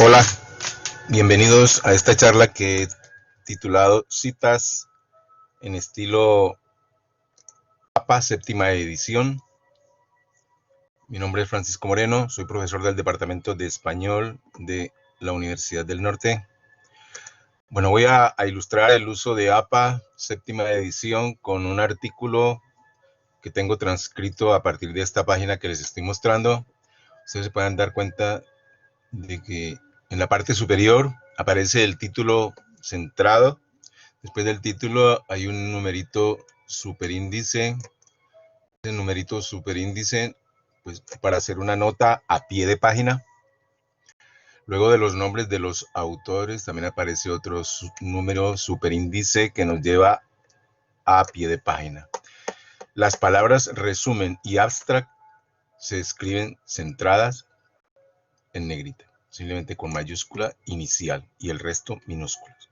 Hola, bienvenidos a esta charla que he titulado Citas en estilo APA, séptima edición. Mi nombre es Francisco Moreno, soy profesor del Departamento de Español de la Universidad del Norte. Bueno, voy a ilustrar el uso de APA, séptima edición, con un artículo que tengo transcrito a partir de esta página que les estoy mostrando. Ustedes se pueden dar cuenta de que en la parte superior aparece el título centrado. Después del título hay un numerito superíndice. El numerito superíndice, pues, para hacer una nota a pie de página. Luego de los nombres de los autores también aparece otro número superíndice que nos lleva a pie de página. Las palabras resumen y abstract se escriben centradas en negrita, simplemente con mayúscula inicial y el resto minúsculas.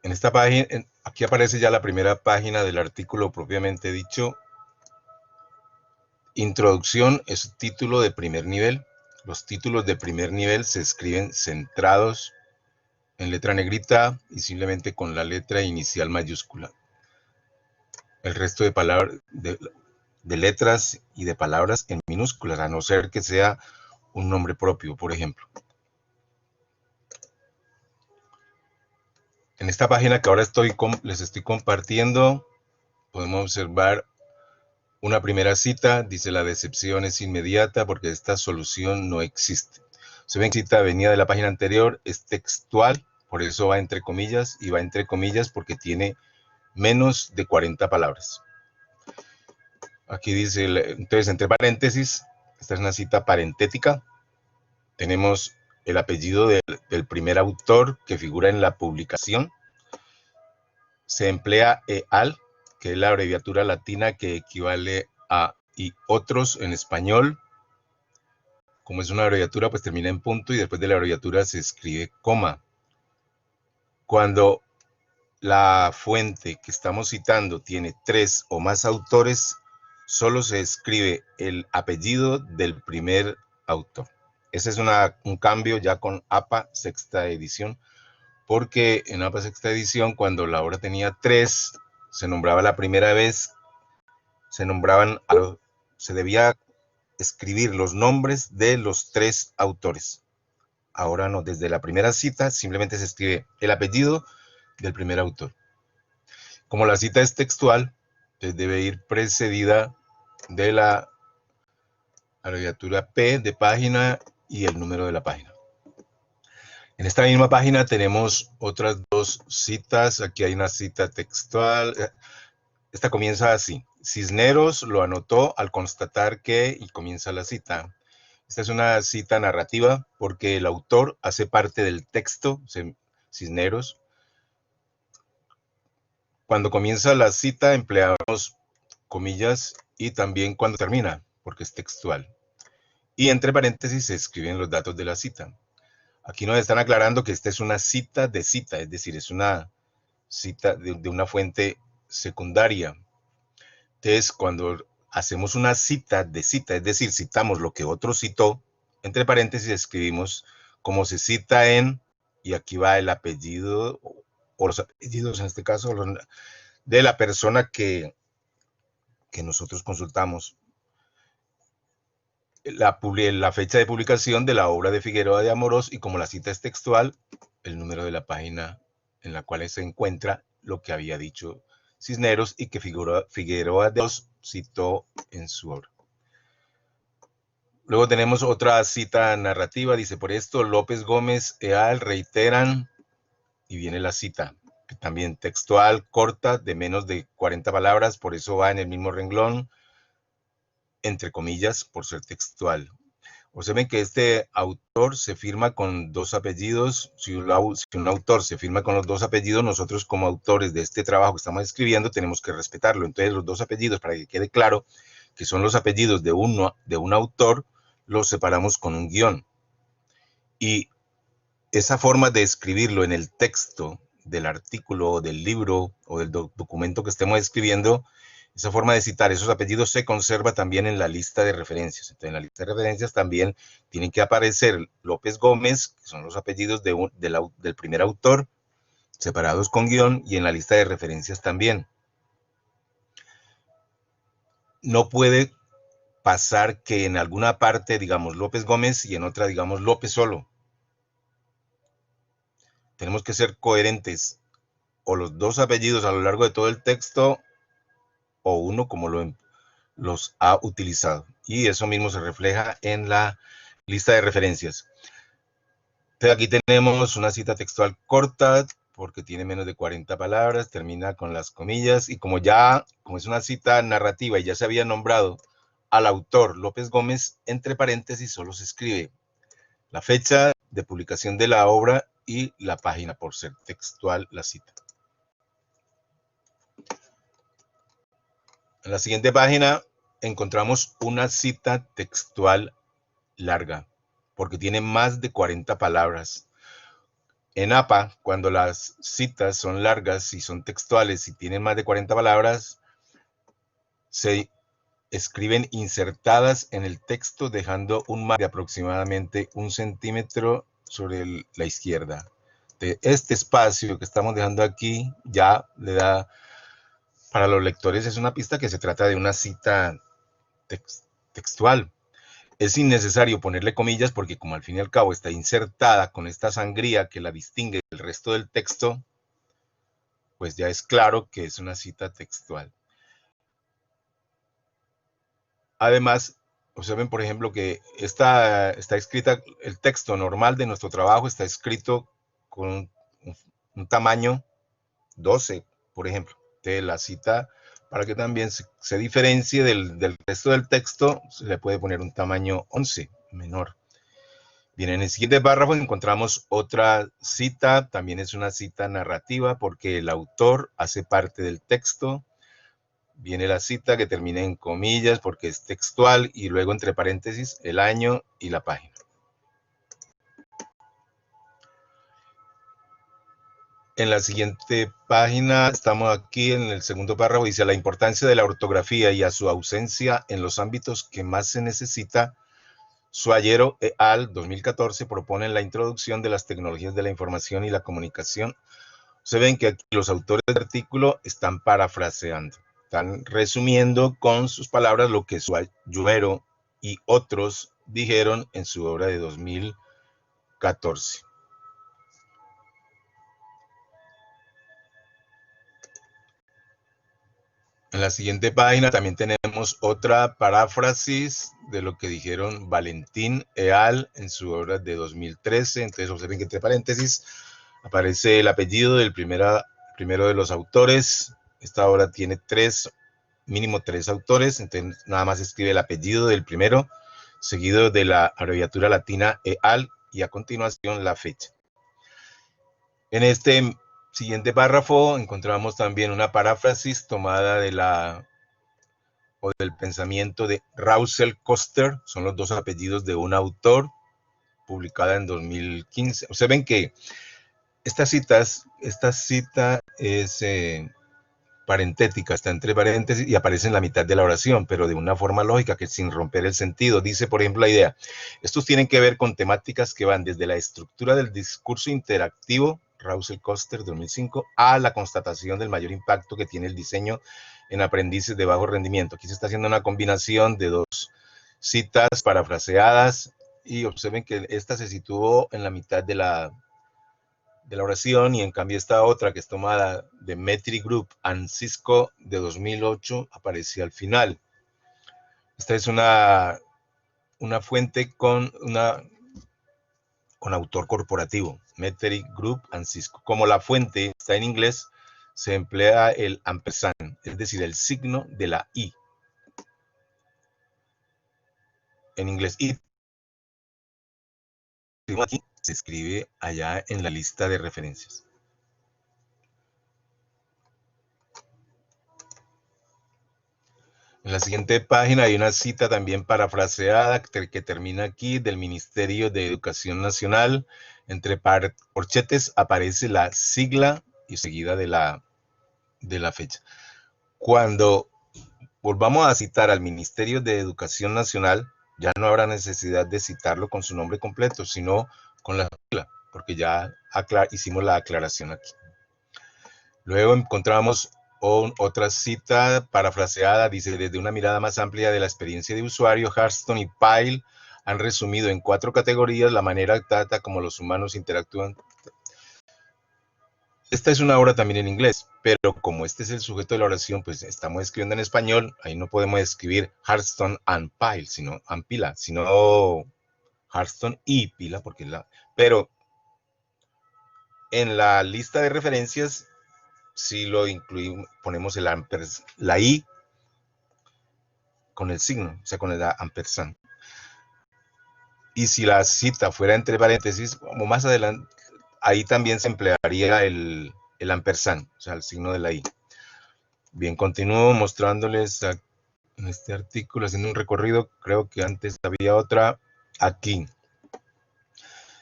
En esta página, aquí aparece ya la primera página del artículo propiamente dicho. Introducción es título de primer nivel. Los títulos de primer nivel se escriben centrados en letra negrita y simplemente con la letra inicial mayúscula. El resto de palabras, de letras y de palabras en minúsculas, a no ser que sea un nombre propio, por ejemplo. En esta página que ahora les estoy compartiendo, podemos observar una primera cita. Dice: la decepción es inmediata porque esta solución no existe. Se ven que cita venía de la página anterior, es textual, por eso va entre comillas, y va entre comillas porque tiene menos de 40 palabras. Aquí dice, entonces, entre paréntesis, esta es una cita parentética. Tenemos el apellido del primer autor que figura en la publicación. Se emplea EAL, que es la abreviatura latina que equivale a y otros en español. Como es una abreviatura, pues termina en punto y después de la abreviatura se escribe coma. Cuando la fuente que estamos citando tiene 3 o más autores, solo se escribe el apellido del primer autor. Ese es un cambio ya con APA sexta edición, porque en APA sexta edición, cuando la obra tenía 3, se nombraba la primera vez, se debía escribir los nombres de los 3 autores. Ahora no, desde la primera cita simplemente se escribe el apellido del primer autor. Como la cita es textual, debe ir precedida de la abreviatura P de página y el número de la página. En esta misma página tenemos otras 2 citas. Aquí hay una cita textual. Esta comienza así: Cisneros lo anotó al constatar que, y comienza la cita. Esta es una cita narrativa porque el autor hace parte del texto, Cisneros. Cuando comienza la cita empleamos comillas y también cuando termina, porque es textual. Y entre paréntesis se escriben los datos de la cita. Aquí nos están aclarando que esta es una cita de cita, es decir, es una cita de una fuente secundaria. Entonces, cuando hacemos una cita de cita, es decir, citamos lo que otro citó, entre paréntesis escribimos como se cita en, y aquí va el apellido, o los apellidos en este caso, de la persona que nosotros consultamos. La fecha de publicación de la obra de Figueroa de Amorós, y como la cita es textual, el número de la página en la cual se encuentra lo que había dicho Cisneros y que Figueroa de Amorós citó en su obra. Luego tenemos otra cita narrativa. Dice: por esto López Gómez Eal reiteran, y viene la cita, también textual, corta, de menos de 40 palabras, por eso va en el mismo renglón, entre comillas, por ser textual. Observen que este autor se firma con 2 apellidos. Si un autor se firma con los 2 apellidos, nosotros como autores de este trabajo que estamos escribiendo tenemos que respetarlo. Entonces los 2 apellidos, para que quede claro que son los apellidos de un autor, los separamos con un guión. Y esa forma de escribirlo en el texto del artículo o del libro o del documento que estemos escribiendo Esa forma de citar esos apellidos se conserva también en la lista de referencias. Entonces, en la lista de referencias también tienen que aparecer López Gómez, que son los apellidos del primer autor, separados con guión, y en la lista de referencias también. No puede pasar que en alguna parte digamos López Gómez y en otra digamos López solo. Tenemos que ser coherentes, o los dos apellidos a lo largo de todo el texto, o uno como los ha utilizado. Y eso mismo se refleja en la lista de referencias. Entonces aquí tenemos una cita textual corta, porque tiene menos de 40 palabras, termina con las comillas, y como es una cita narrativa y ya se había nombrado al autor López Gómez, entre paréntesis solo se escribe la fecha de publicación de la obra y la página, por ser textual la cita. En la siguiente página encontramos una cita textual larga, porque tiene más de 40 palabras. En APA, cuando las citas son largas y son textuales y tienen más de 40 palabras, se escriben insertadas en el texto, dejando un margen de aproximadamente 1 centímetro sobre la izquierda. De este espacio que estamos dejando aquí ya le da, para los lectores es una pista que se trata de una cita textual. Es innecesario ponerle comillas porque como al fin y al cabo está insertada con esta sangría que la distingue del resto del texto, pues ya es claro que es una cita textual. Además, observen por ejemplo que está escrita, el texto normal de nuestro trabajo está escrito con un tamaño 12, por ejemplo. De la cita, para que también se diferencie del resto del texto, se le puede poner un tamaño 11, menor. Bien, en el siguiente párrafo encontramos otra cita, también es una cita narrativa porque el autor hace parte del texto. Viene la cita que termina en comillas porque es textual y luego entre paréntesis el año y la página. En la siguiente página, estamos aquí en el segundo párrafo, dice la importancia de la ortografía y a su ausencia en los ámbitos que más se necesita. Suayero et al. 2014 proponen la introducción de las tecnologías de la información y la comunicación. Se ven que aquí los autores del artículo están parafraseando, están resumiendo con sus palabras lo que Suayero y otros dijeron en su obra de 2014. En la siguiente página también tenemos otra paráfrasis de lo que dijeron Valentín et al. En su obra de 2013. Entonces observen que entre paréntesis aparece el apellido del primero de los autores. Esta obra tiene mínimo tres autores, entonces nada más escribe el apellido del primero, seguido de la abreviatura latina et al. Y a continuación la fecha. En este siguiente párrafo encontramos también una paráfrasis tomada del pensamiento de Russell Koester, son los dos apellidos de un autor, publicada en 2015. Observen que esta cita es parentética, está entre paréntesis y aparece en la mitad de la oración, pero de una forma lógica que sin romper el sentido. Dice, por ejemplo, la idea, estos tienen que ver con temáticas que van desde la estructura del discurso interactivo, Russell Koester 2005, a la constatación del mayor impacto que tiene el diseño en aprendices de bajo rendimiento. Aquí se está haciendo una combinación de dos citas parafraseadas y observen que esta se situó en la mitad de la oración y en cambio esta otra que es tomada de Metric Group and Cisco de 2008 aparece al final. Esta es una fuente con autor corporativo, Metric Group and Cisco. Como la fuente está en inglés, se emplea el ampersand, es decir, el signo de la I. En inglés, I aquí se escribe allá en la lista de referencias. En la siguiente página hay una cita también parafraseada que termina aquí del Ministerio de Educación Nacional. Entre corchetes aparece la sigla y seguida de la fecha. Cuando volvamos a citar al Ministerio de Educación Nacional, ya no habrá necesidad de citarlo con su nombre completo, sino con la sigla, porque ya hicimos la aclaración aquí. Luego encontramos otra cita parafraseada, dice: desde una mirada más amplia de la experiencia de usuario, Hurston y Pyle han resumido en 4 categorías la manera exacta como los humanos interactúan. Esta es una obra también en inglés, pero como este es el sujeto de la oración, pues estamos escribiendo en español, ahí no podemos escribir Hurston and Pyle, sino and Pila, sino Hurston y Pila, porque pero en la lista de referencias si lo incluimos, ponemos la I con el signo, o sea, con el ampersand. Y si la cita fuera entre paréntesis, como más adelante, ahí también se emplearía el ampersand, o sea, el signo de la I. Bien, continúo mostrándoles en este artículo, haciendo un recorrido. Creo que antes había otra aquí.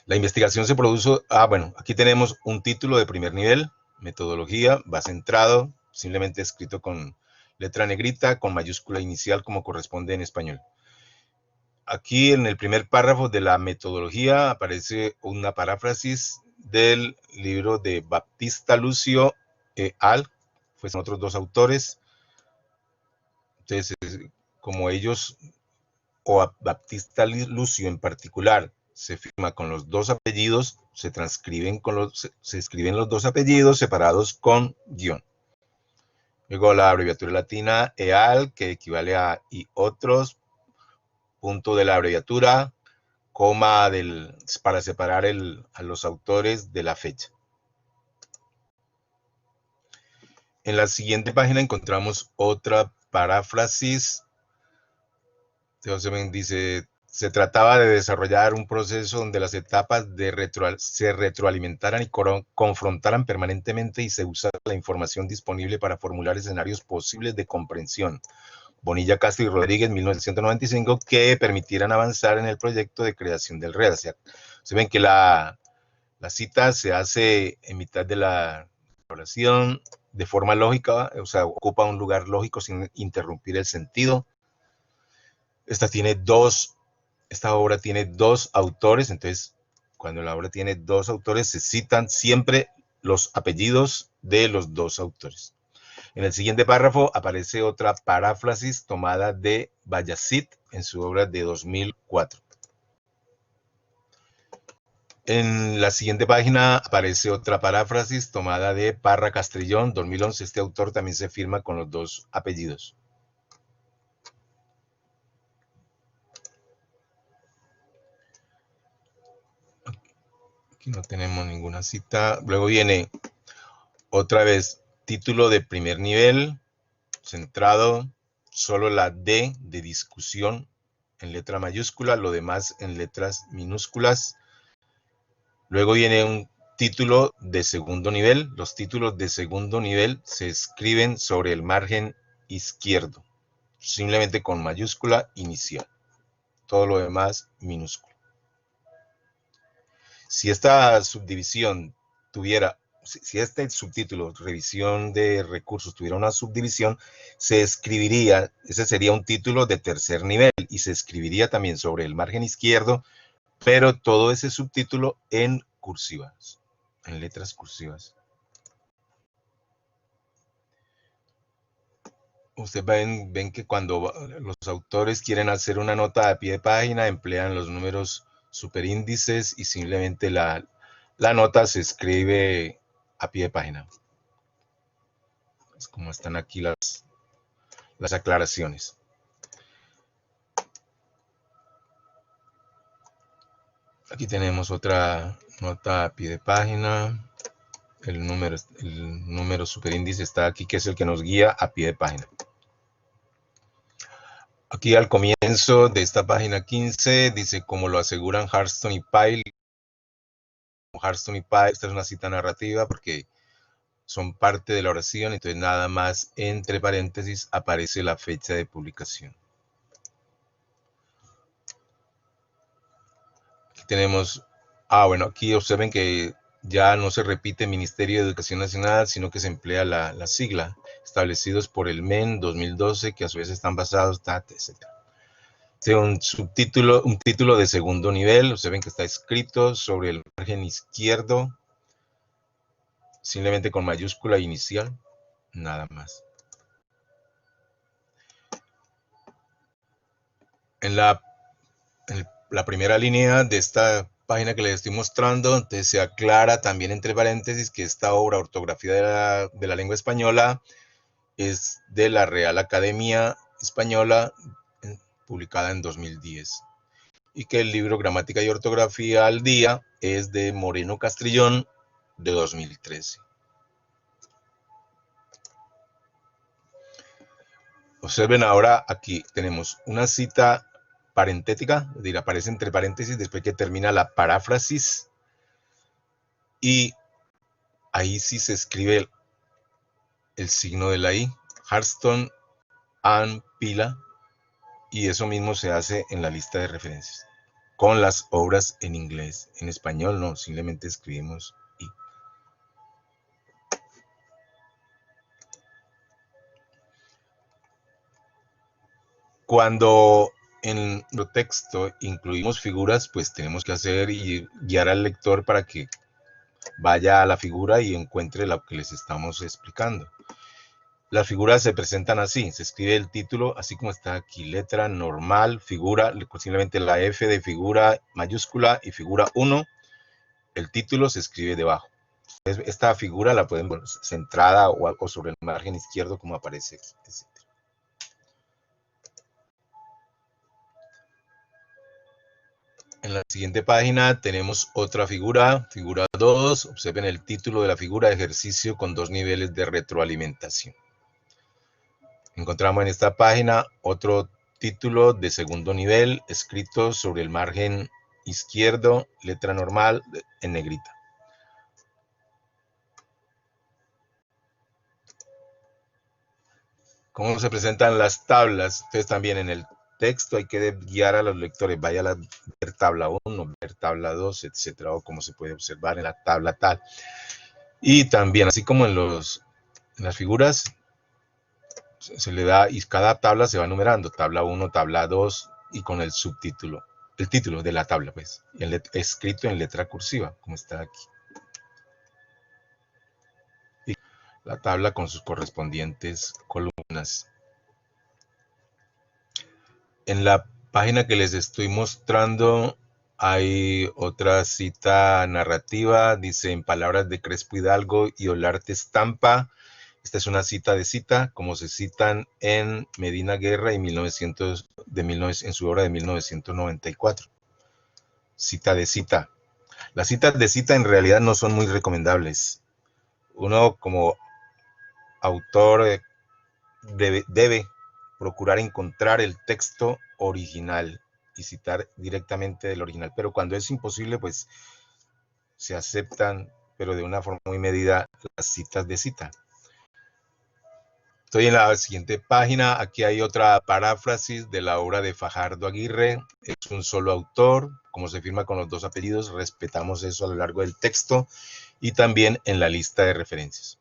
La investigación se produjo, bueno, aquí tenemos un título de primer nivel, metodología, va centrado, simplemente escrito con letra negrita, con mayúscula inicial como corresponde en español. Aquí en el primer párrafo de la metodología aparece una paráfrasis del libro de Baptista Lucio et al. Pues son otros 2 autores. Entonces, como ellos, o a Baptista Lucio en particular, se firma con los 2 apellidos, se escriben los 2 apellidos separados con guión. Luego la abreviatura latina EAL, que equivale a y otros, punto de la abreviatura, coma para separar a los autores de la fecha. En la siguiente página encontramos otra paráfrasis. Dice: se trataba de desarrollar un proceso donde las etapas se retroalimentaran y confrontaran permanentemente y se usara la información disponible para formular escenarios posibles de comprensión. Bonilla, Castro y Rodríguez, 1995, que permitieran avanzar en el proyecto de creación del RED. O sea, se ven que la cita se hace en mitad de la oración de forma lógica, o sea, ocupa un lugar lógico sin interrumpir el sentido. Esta obra tiene 2 autores, entonces cuando la obra tiene 2 autores se citan siempre los apellidos de los 2 autores. En el siguiente párrafo aparece otra paráfrasis tomada de Bayazid en su obra de 2004. En la siguiente página aparece otra paráfrasis tomada de Parra Castrillón, 2011. Este autor también se firma con los 2 apellidos. Aquí no tenemos ninguna cita. Luego viene otra vez título de primer nivel, centrado, solo la D de discusión en letra mayúscula, lo demás en letras minúsculas. Luego viene un título de segundo nivel. Los títulos de segundo nivel se escriben sobre el margen izquierdo, simplemente con mayúscula inicial. Todo lo demás minúsculo. Si esta subdivisión tuviera, si este subtítulo, revisión de recursos, tuviera una subdivisión, se escribiría, ese sería un título de tercer nivel y se escribiría también sobre el margen izquierdo, pero todo ese subtítulo en cursivas, en letras cursivas. Ustedes ven que cuando los autores quieren hacer una nota a pie de página, emplean los números superíndices y simplemente la nota se escribe a pie de página. Es como están aquí las aclaraciones. Aquí tenemos otra nota a pie de página. El número superíndice está aquí, que es el que nos guía a pie de página. Aquí al comienzo de esta página 15 dice: como lo aseguran Hurston y Pyle. Hurston y Pyle, esta es una cita narrativa porque son parte de la oración, entonces nada más entre paréntesis aparece la fecha de publicación. Aquí tenemos, bueno, aquí observen que ya no se repite Ministerio de Educación Nacional, sino que se emplea la sigla, establecidos por el MEN 2012, que a su vez están basados, etc. Un subtítulo, un título de segundo nivel, ustedes ven que está escrito sobre el margen izquierdo, simplemente con mayúscula inicial, nada más. En la primera línea de esta página que les estoy mostrando, entonces se aclara también entre paréntesis que esta obra, Ortografía de la Lengua Española, es de la Real Academia Española, publicada en 2010. Y que el libro Gramática y Ortografía al Día es de Moreno Castrillón, de 2013. Observen ahora, aquí tenemos una cita parentética, es decir, aparece entre paréntesis después que termina la paráfrasis, y ahí sí se escribe el signo de la I, Harston and Pila, y eso mismo se hace en la lista de referencias, con las obras en inglés. En español no, simplemente escribimos I. Cuando en el texto incluimos figuras, pues tenemos que hacer y guiar al lector para que vaya a la figura y encuentre lo que les estamos explicando. Las figuras se presentan así, se escribe el título, así como está aquí, letra normal, figura, posiblemente la F de figura mayúscula y figura 1, el título se escribe debajo. Esta figura la pueden ver centrada o sobre el margen izquierdo como aparece aquí, etc. En la siguiente página tenemos otra figura, figura 2, observen el título de la figura, ejercicio con 2 niveles de retroalimentación. Encontramos en esta página otro título de segundo nivel, escrito sobre el margen izquierdo, letra normal, en negrita. ¿Cómo se presentan las tablas? Entonces también en el texto hay que guiar a los lectores, vaya a ver tabla 1, ver tabla 2, etcétera, o como se puede observar en la tabla tal. Y también, así como en las figuras, se le da, y cada tabla se va numerando, tabla 1, tabla 2, y con el subtítulo, el título de la tabla, pues, escrito en letra cursiva, como está aquí. Y la tabla con sus correspondientes columnas. En la página que les estoy mostrando hay otra cita narrativa, dice en palabras de Crespo Hidalgo y Olarte Estampa. Esta es una cita de cita, como se citan en Medina Guerra y en su obra de 1994. Cita de cita. Las citas de cita en realidad no son muy recomendables. Uno como autor debe procurar encontrar el texto original y citar directamente del original. Pero cuando es imposible, pues se aceptan, pero de una forma muy medida, las citas de cita. Estoy en la siguiente página, aquí hay otra paráfrasis de la obra de Fajardo Aguirre, es un solo autor, como se firma con los 2 apellidos, respetamos eso a lo largo del texto, y también en la lista de referencias.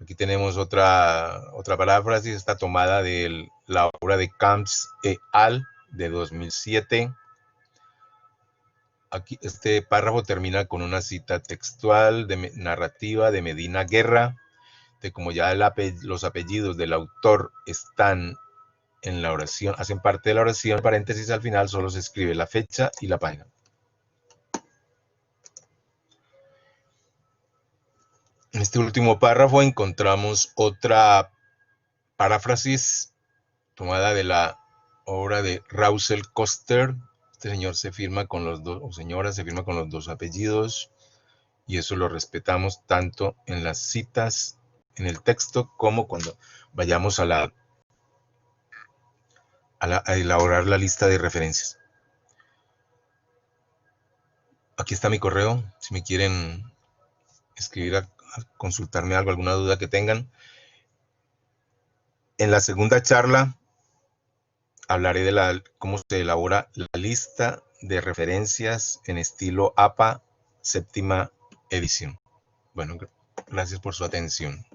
Aquí tenemos otra paráfrasis, está tomada de la obra de Camps et al. De 2007. Aquí este párrafo termina con una cita textual narrativa de Medina Guerra, de como ya los apellidos del autor están en la oración, hacen parte de la oración, paréntesis al final solo se escribe la fecha y la página. En este último párrafo encontramos otra paráfrasis tomada de la obra de Russell Coster. Este señor se firma con los 2, o señora se firma con los 2 apellidos, y eso lo respetamos tanto en las citas, en el texto, como cuando vayamos a elaborar la lista de referencias. Aquí está mi correo, si me quieren escribir a consultarme algo, alguna duda que tengan. En la segunda charla hablaré de cómo se elabora la lista de referencias en estilo APA, séptima edición. Bueno, gracias por su atención.